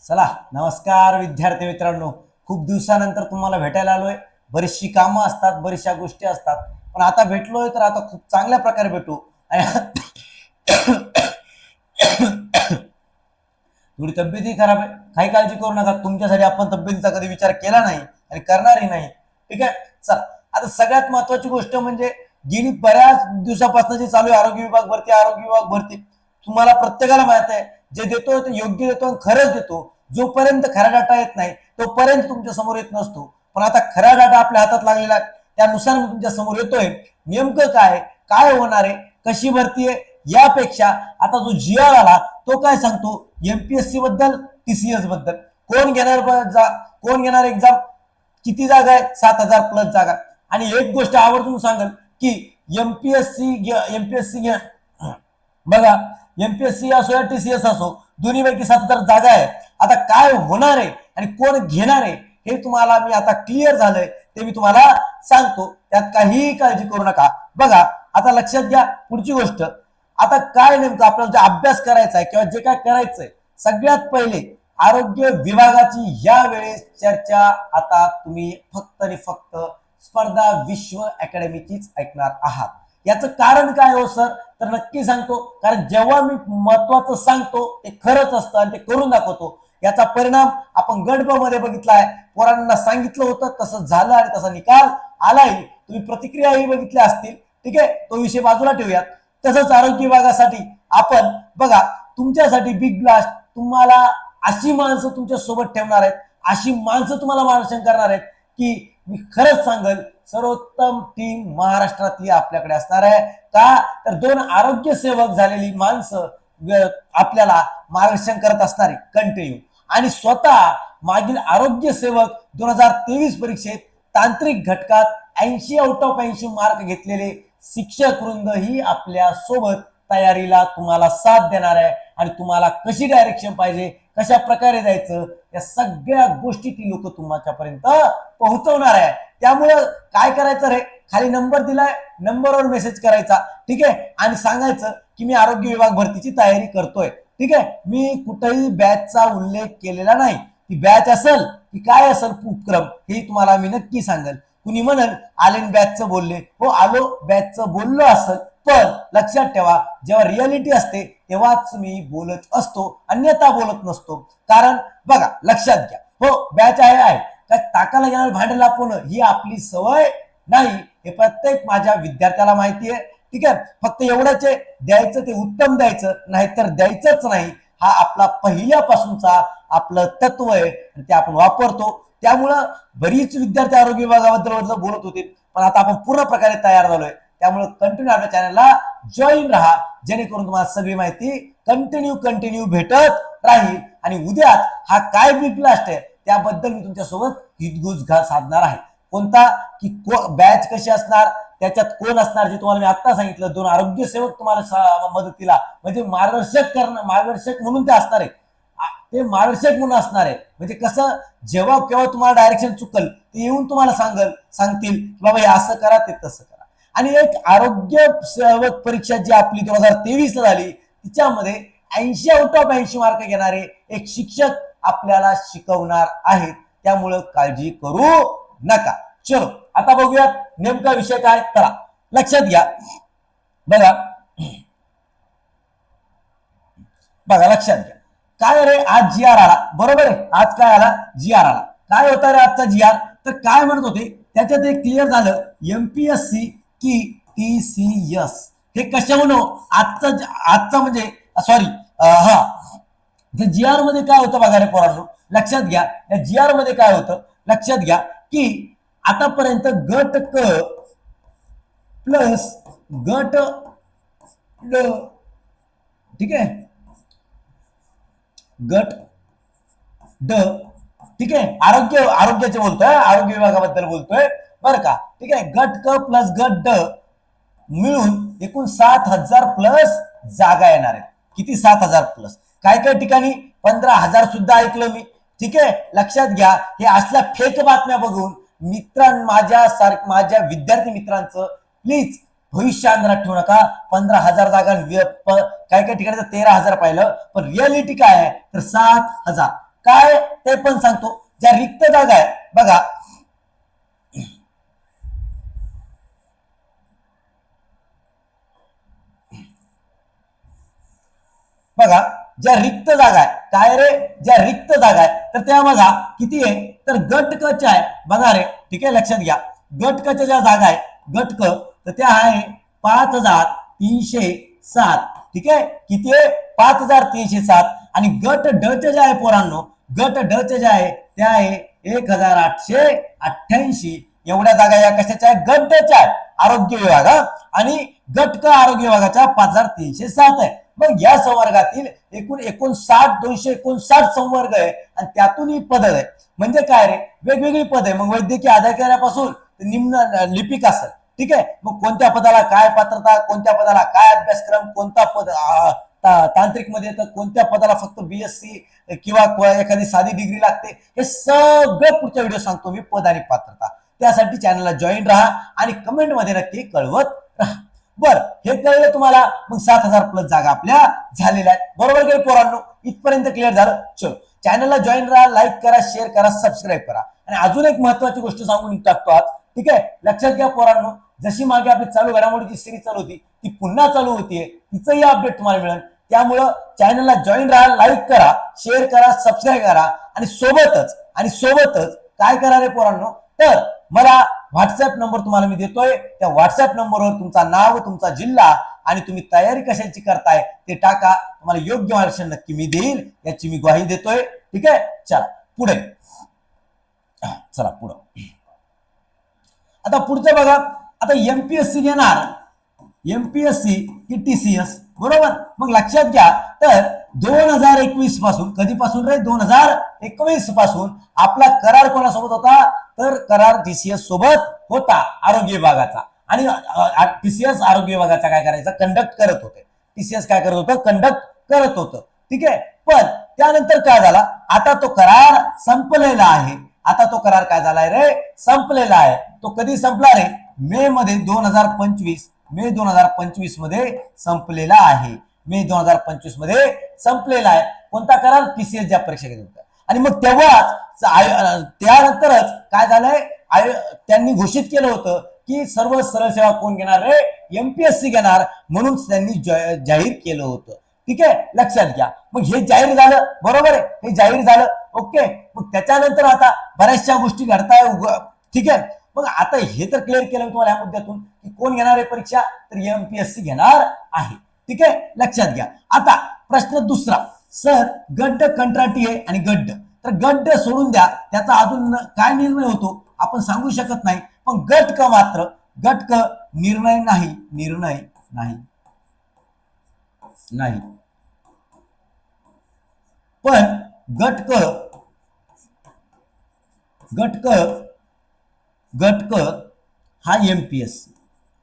चला नमस्कार विद्यार्थी मित्रांनो, खूप दिवसानंतर तुम्हाला भेटायला आलोय. बरीचशी कामं असतात, बरीचशा गोष्टी असतात, पण आता भेटलोय तर आता खूप चांगल्या प्रकारे भेटू. थोडी तब्येतही खराब आहे, काही काळजी करू नका. तुमच्यासाठी आपण तब्येतीचा कधी विचार केला नाही आणि करणारही नाही. ठीक आहे. चला, आता सगळ्यात महत्वाची गोष्ट म्हणजे गेली बऱ्याच दिवसापासून जे चालू आहे आरोग्य विभाग भरती, आरोग्य विभाग भरती. तुम्हाला प्रत्येकाला माहित आहे, जे देतो ते योग्य देतो आणि खरंच देतो. जोपर्यंत खरा डाटा येत नाही तोपर्यंत तुमच्या समोर येत नसतो. पण आता खरा डाटा आपल्या हातात लागलेला आहे, त्यानुसार मी तुमच्या समोर येतोय. नेमकं काय काय होणार आहे, कशी भरती आहे, यापेक्षा आता जो जी आर आला तो काय सांगतो एमपीएससी बद्दल, टीसीएस बद्दल. कोण घेणार एक्झाम, किती जागा आहे, 7,000 प्लस जागा. आणि एक गोष्ट आवर्जून सांगेल की एमपीएससी बघा, एमपीएससी असो या टीसीएस असो, दोन्हीपैकी 7,000 जागा आहे. आता काय होणार आहे आणि कोण घेणार आहे हे तुम्हाला मी आता क्लिअर झालंय, ते मी तुम्हाला सांगतो. त्यात काहीही काळजी करू नका. बघा, आता लक्षात घ्या पुढची गोष्ट. आता काय नेमकं आपल्याला जे अभ्यास करायचा आहे किंवा जे काय करायचंय, सगळ्यात पहिले आरोग्य विभागाची या वेळेस चर्चा आता तुम्ही फक्त आणि फक्त स्पर्धा विश्व अकॅडमीचीच ऐकणार आहात. याचं कारण काय हो सर, तर नक्की सांगतो. कारण जेव्हा मी महत्वाचं सांगतो ते खरंच असतं आणि ते करून दाखवतो. याचा परिणाम आपण गट ब मध्ये बघितलाय. पोरांना सांगितलं होतं तसं झालं आणि तसा निकाल आलाही. तुम्ही प्रतिक्रियाही बघितल्या असतील. ठीक आहे, तो विषय बाजूला ठेवूयात. तसंच आरोग्य विभागासाठी आपण बघा, तुमच्यासाठी बिग ब्लास्ट, तुम्हाला अशी माणसं तुमच्या सोबत ठेवणार आहेत, अशी माणसं तुम्हाला मार्गदर्शन करणार आहेत की मी खरंच सांगेल सर्वोत्तम टीम महाराष्ट्रातली आपल्याकडे असणार आहे. का तर 2 आरोग्य सेवक झालेली माणसं आपल्याला मार्गदर्शन करत असणारे कंटिन्यू. आणि स्वतः मागील आरोग्य सेवक 2023 परीक्षेत तांत्रिक घटकात 80 आउट ऑफ 80 मार्क घेतलेले शिक्षक वृंद ही आपल्या सोबत तयारीला तुम्हाला साथ देणार आहे. आणि तुम्हाला कशी डायरेक्शन पाहिजे, कशा प्रकारे जायचं, या सगळ्या गोष्टी ती लोक तुमच्यापर्यंत पोहोचवणार आहे. त्यामुळं काय करायचं रे, खाली नंबर दिलाय, नंबरवर मेसेज करायचा. ठीक आहे, आणि सांगायचं की मी आरोग्य विभाग भरतीची तयारी करतोय. ठीक आहे, मी कुठेही बॅचचा उल्लेख केलेला नाही. ती बॅच असेल की काय असेल उपक्रम हे तुम्हाला मी नक्की सांगेल. कुणी म्हणेल आलेन बॅचचं बोलले, हो आलो बॅचचं बोललो असेल, पण लक्षात ठेवा जेव्हा रियालिटी असते तेव्हाच मी बोलत असतो, अन्यथा बोलत नसतो. कारण बघा लक्षात घ्या, हो बॅच आहे काय ताकाला घेणार भांडे लापवणं ही आपली सवय नाही, हे प्रत्येक माझ्या विद्यार्थ्याला माहिती आहे. ठीक आहे, फक्त एवढंच आहे, द्यायचं ते उत्तम द्यायचं, नाहीतर द्यायचंच नाही. हा आपला पहिल्यापासूनचा आपलं तत्व आहे, ते आपण वापरतो. त्यामुळं बरीच विद्यार्थी आरोग्य विभागाबद्दल बोलत होते, पण आता आपण पूर्ण प्रकारे तयार झालोय. त्यामुळे कंटिन्यू आपल्या चॅनलला जॉईन राहा, जेणेकरून तुम्हाला सगळी माहिती कंटिन्यू भेटत राहील. आणि उद्या हा काय बिग ब्लास्ट आहे त्याबद्दल मी तुमच्यासोबत हितगुज साधणार आहे. कोणता की बॅच कशी असणार, त्याच्यात कोण असणार, जे तुम्हाला मी आता सांगितलं 2 आरोग्य सेवक तुम्हाला मदतीला म्हणजे मार्गदर्शक म्हणून ते असणार आहे. ते मार्गदर्शक म्हणून असणार आहे. म्हणजे कसं, जेव्हा केव्हा तुम्हाला डायरेक्शन चुकल ते येऊन तुम्हाला सांगतील की बाबा हे असं करा, ते तसं करा. आणि एक आरोग्य सेवक परीक्षा जी आपली 2023 ला झाली, तिच्यामध्ये 80 आउट ऑफ 80 मार्क घेणारे एक शिक्षक आपल्याला शिकवणार आहेत. त्यामुळे काळजी करू नका. चलो आता बघूयात नेमका विषय काय. चला लक्षात घ्या. बघा लक्षात घ्या, काय रे आज जी आर आला, बरोबर आहे. आज काय आला, जी आर आला. काय होता रे आजचा जी आर, तर काय म्हणत होते त्याच्यात एक क्लिअर झालं, एमपीएससी की टीसीएस हे कशाहून आजचा म्हणजे सॉरी हा जी आर मध्ये काय होतं बघा रे पोरांनो, लक्षात घ्या. या जी आर मध्ये काय होतं लक्षात घ्या की आतापर्यंत गट क प्लस गट ड, ठीक आहे, गट ड, ठीक आहे, आरोग्याचे बोलतोय, आरोग्य विभागाबद्दल बोलतोय बरं का. ठीक आहे, गट क प्लस गट ड मिळून एकूण 7,000 प्लस जागा येणार आहेत. किती, 7,000 प्लस. काय काय ठिकाणी 15,000 सुद्धा ऐकलं मी. ठीक आहे, लक्षात घ्या. हे असल्या फेक बातम्या बघून माझ्या विद्यार्थी मित्रांचं प्लीज भविष्य अंधारात ठेवू नका. 15,000 जागा, काय काय ठिकाणी 13,000 पाहिलं, पण रियालिटी काय आहे तर 7,000. काय ते पण सांगतो. ज्या रिक्त जागा आहे बघा, बघा ज्या रिक्त जागा आहे, काय रे, ज्या रिक्त जागा आहे तर त्या बघा किती आहे, तर गट क च्या आहे बघा रे, ठीक आहे, लक्षात घ्या. गट क च्या ज्या जागा आहे गट क, तर त्या आहे 5307, ठीक आहे, किती आहे 5307. आणि गट ड च्या ज्या आहे पोरांनो, गट ड च्या ज्या आहे त्या आहे 1888. एवढ्या जागा या कशाच्या आहे, गट ड च्या आहे, आरोग्य विभाग. आणि गट क आरोग्य विभागाच्या 5307 आहे. मग या संवर्गातील एकूण 259 संवर्ग आहे आणि त्यातून ही पद आहे. म्हणजे काय रे, वेगवेगळी पद आहे. मग वैद्यकीय अधिकाऱ्यापासून निम्न लिपिक असेल, ठीक आहे. मग कोणत्या पदाला काय पात्रता, कोणत्या पदाला काय अभ्यासक्रम, कोणता पद तांत्रिक मध्ये येतं, कोणत्या पदाला फक्त बीएससी किंवा एखादी साधी डिग्री लागते, हे सगळं पुढच्या व्हिडिओ सांगतो मी, पद आणि पात्रता. त्यासाठी चॅनलला जॉईन राहा आणि कमेंट मध्ये नक्की कळवत राहा. बर, हे कळलं तुम्हाला. मग 7000 प्लस जागा आपल्या झालेल्या आहेत, बरोबर गेले पोरांनो, इथपर्यंत क्लिअर झालं. चलो, चॅनलला जॉईन राहा, लाईक करा, शेअर करा, सबस्क्राईब करा. आणि अजून एक महत्वाची गोष्ट सांगून टाकतो आज, ठीक आहे, लक्षात घ्या पोरांनो. जशी मागे आपली चालू घडामोडीची सिरीज चालू होती, ती पुन्हा चालू होतीये, तिचंही अपडेट तुम्हाला मिळेल. त्यामुळं चॅनलला जॉईन राहा, लाईक करा, शेअर करा, सबस्क्राईब करा. आणि सोबतच काय करा रे पोरांनो, तर मला व्हॉट्सअप नंबर तुम्हाला मी देतोय, त्या व्हॉट्सअप नंबरवर तुमचा नाव, तुमचा जिल्हा आणि तुम्ही तयारी कशाची करताय ते टाका. तुम्हाला योग्य मार्गदर्शन नक्की मी देईल, याची मी ग्वाही देतोय, ठीक आहे. चला पुढे, आता पुढचं बघा. आता एमपीएससी घेणार, एमपीएससी की टीसीएस, बरोबर. मग लक्षात घ्या, तर 2021 पासून, कधीपासून रे, 2021 पासून आपला करार कोणासोबत होता, तर करार टीसीएस सोबत होता, आरोग्य विभागाचा. आणि टीसीएस आरोग्य विभागाचा काय करायचा, कंडक्ट करत होते. टीसीएस काय करत होतं, कंडक्ट करत होतं, ठीक आहे. पण त्यानंतर काय झाला, आता तो करार संपलेला आहे. आता तो करार काय झालाय रे, संपलेला आहे. तो कधी संपला रे, मे मध्ये 2025, मे 2025 मध्ये संपलेला आहे. मे 2025 मध्ये संपलेला आहे. कोणता करार, टीसीएस ज्या परीक्षा घेत होत्या. आणि मग तेव्हाच त्यानंतरच काय झालंय, त्यांनी घोषित केलं होतं की सर्व सरळ सेवा कोण घेणार रे, एमपीएससी घेणार, म्हणून त्यांनी जाहीर केलं होतं, ठीक आहे, लक्षात घ्या. मग हे जाहीर झालं, बरोबर आहे, हे जाहीर झालं, ओके. मग त्याच्यानंतर आता बऱ्याचशा गोष्टी घडताय, ठीक आहे. मग आता हे तर क्लिअर केलं तुम्हाला या मुद्द्यातून की कोण घेणार आहे परीक्षा, तर एमपीएससी घेणार आहे, ठीक आहे, लक्षात घ्या. आता प्रश्न दुसरा, सर गड्ड कंत्राटी आहे आणि गड्ड, तर गड्ड सोडून द्या, त्याचा अजून काय निर्णय होतो आपण सांगू शकत नाही. पण गट क मात्र, गट क निर्णय नाही, निर्णय नाही, नाही. पण गट क, गट क, गट क हा एमपीएससी,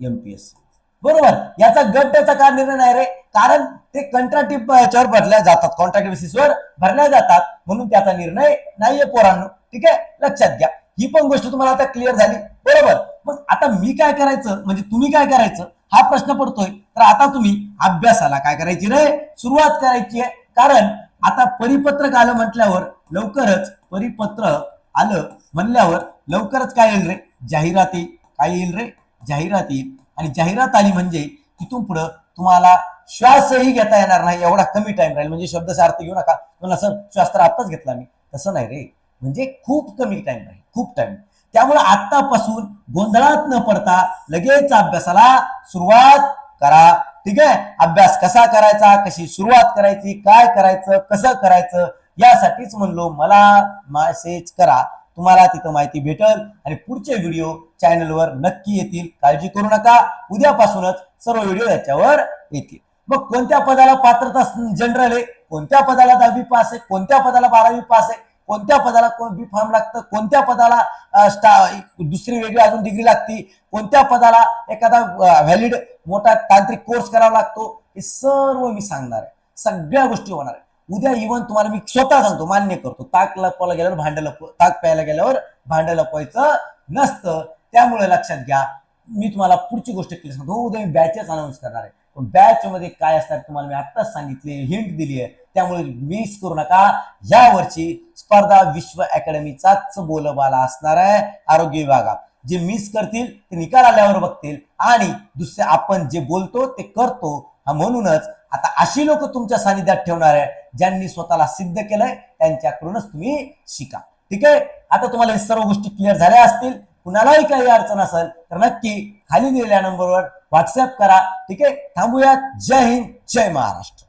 एमपीएससी, बरोबर. याचा गटाचा काय निर्णय नाही रे, कारण ते कंत्राटी याच्यावर भरल्या जातात, कॉन्ट्रॅक्ट बेसिसवर भरल्या जातात, म्हणून त्याचा निर्णय नाहीये पोरांनो, ठीक आहे, लक्षात घ्या. ही पण गोष्ट तुम्हाला आता क्लिअर झाली, बरोबर. मग आता मी काय करायचं, म्हणजे तुम्ही काय करायचं हा प्रश्न पडतोय. तर आता तुम्ही अभ्यासाला काय करायची रे, सुरुवात करायची आहे. कारण आता परिपत्रक आलं म्हटल्यावर लवकरच, परिपत्रक आलं म्हणल्यावर लवकरच काय येईल रे, जाहिराती. काय येईल रे, जाहिराती. आणि जाहिरात आली म्हणजे तिथून पुढे तुम्हाला श्वासही घेता येणार नाही, एवढा कमी टाइम राहील. म्हणजे शब्दाचा अर्थ घेऊ नका, पण असं श्वास तर आताच घेतला मी, तसं नाही रे, म्हणजे खूप कमी टाइम राहील, खूप टाइम. त्यामुळे आतापासून गोंधळात न पडता लगेच अभ्यासाला सुरुवात करा, ठीक आहे. अभ्यास कसा करायचा, कशी सुरुवात करायची, काय करायचं, कसं करायचं, यासाठीच म्हणलो मला मेसेज करा, तुम्हाला तिथं माहिती भेटल. आणि पुढचे व्हिडिओ चॅनलवर नक्की येतील, काळजी करू नका. उद्यापासूनच सर्व व्हिडिओ याच्यावर येतील. मग कोणत्या पदाला पात्रता जनरल आहे, कोणत्या पदाला 10वी पास आहे, कोणत्या पदाला 12वी पास आहे, कोणत्या पदाला बी फॉर्म लागतं, कोणत्या पदाला दुसरी वेगळी अजून डिग्री लागती, कोणत्या पदाला एखादा व्हॅलिड मोठा तांत्रिक कोर्स करावा लागतो, हे सर्व मी सांगणार आहे. सगळ्या गोष्टी होणार आहे उद्या. इव्हन तुम्हाला मी स्वतः सांगतो, मान्य करतो, ताक लपवायला गेल्यावर भांड ताक प्यायला गेल्यावर भांड लपवायचं नसतं. त्यामुळे लक्षात घ्या, मी तुम्हाला पुढची गोष्ट क्लिअर सांगतो. उद्या मी बॅचेस अनाऊन्स करणार आहे. पण बॅच मध्ये काय असणार तुम्हाला मी आत्ताच सांगितले, हिंट दिली आहे, त्यामुळे मिस करू नका. यावरची स्पर्धा विश्व अकॅडमीचाच बोलबाला असणार आहे आरोग्य विभागात. जे मिस करतील ते निकाल आल्यावर बघतील आणि दुसरे आपण जे बोलतो ते करतो. म्हणूनच आता अशी लोक तुमच्या सानिध्यात ठेवणार आहे ज्यांनी स्वतःला सिद्ध केलंय, त्यांच्याकडूनच तुम्ही शिका. ठीक आहे, आता तुम्हाला हे सर्व गोष्टी क्लिअर झाल्या असतील. कुणालाही काही अडचण असेल तर नक्की खाली दिलेल्या नंबरवर व्हॉट्सअप करा. ठीक आहे, थांबूयात. जय हिंद, जय महाराष्ट्र.